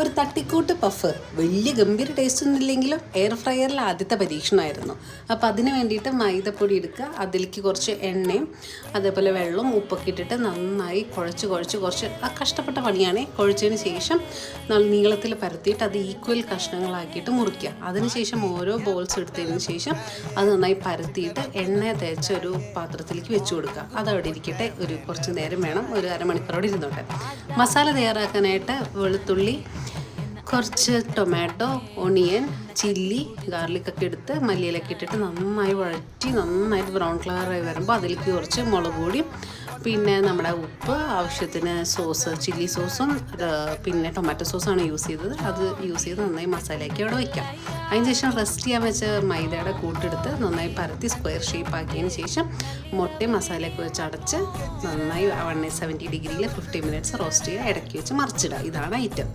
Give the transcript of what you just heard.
ഒരു തട്ടിക്കൂട്ട് പഫ് വലിയ ഗംഭീര ടേസ്റ്റ് ഒന്നും ഇല്ലെങ്കിലും എയർ ഫ്രയറിൽ ആദ്യത്തെ പരീക്ഷണമായിരുന്നു. അപ്പോൾ അതിന് വേണ്ടിയിട്ട് മൈദപ്പൊടി എടുക്കുക, അതിലേക്ക് കുറച്ച് എണ്ണയും അതേപോലെ വെള്ളവും ഉപ്പൊക്കെ ഇട്ടിട്ട് നന്നായി കുറച്ച് കഷ്ടപ്പെട്ട പണിയാണ്. കുഴച്ചതിന് ശേഷം നീളത്തിൽ പരത്തിയിട്ട് അത് ഈക്വൽ കഷ്ണങ്ങളാക്കിയിട്ട് മുറിക്കുക. അതിനുശേഷം ഓരോ ബോൾസ് എടുത്തതിന് ശേഷം അത് നന്നായി പരത്തിയിട്ട് എണ്ണ തേച്ച ഒരു പാത്രത്തിലേക്ക് വെച്ച് കൊടുക്കുക. അതവിടെ ഇരിക്കട്ടെ, കുറച്ച് നേരം വേണം, ഒരു അരമണിക്കൂറോടെ ഇരുന്നോട്ടെ. മസാല തയ്യാറാക്കാനായിട്ട് വെളുത്തുള്ളി, കുറച്ച് ടൊമാറ്റോ, ഒണിയൻ, ചില്ലി, ഗാർലിക്കൊക്കെ എടുത്ത് മല്ലിയിലൊക്കെ ഇട്ടിട്ട് നന്നായി വഴറ്റി നന്നായിട്ട് ബ്രൗൺ കളറായി വരുമ്പോൾ അതിലേക്ക് കുറച്ച് മുളക് പൊടിയും പിന്നെ നമ്മുടെ ഉപ്പ്, ആവശ്യത്തിന് സോസ്, ചില്ലി സോസും പിന്നെ ടൊമാറ്റോ സോസാണ് യൂസ് ചെയ്തത്. അത് യൂസ് ചെയ്ത് നന്നായി മസാലയൊക്കെ അവിടെ വയ്ക്കാം. അതിന് ശേഷം റെസ്റ്റ് ചെയ്യാൻ വെച്ച മൈദയുടെ കൂട്ടെടുത്ത് നന്നായി പരത്തി സ്ക്വയർ ഷേപ്പ് ആക്കിയതിന് ശേഷം മുട്ടയും മസാലയൊക്കെ വെച്ച് അടച്ച് നന്നായി 170 ഡിഗ്രിയിൽ 50 മിനിറ്റ്സ് റോസ്റ്റ് ചെയ്യുക. ഇടയ്ക്ക് വെച്ച് മറിച്ചിടുക. ഇതാണ് ഐറ്റം.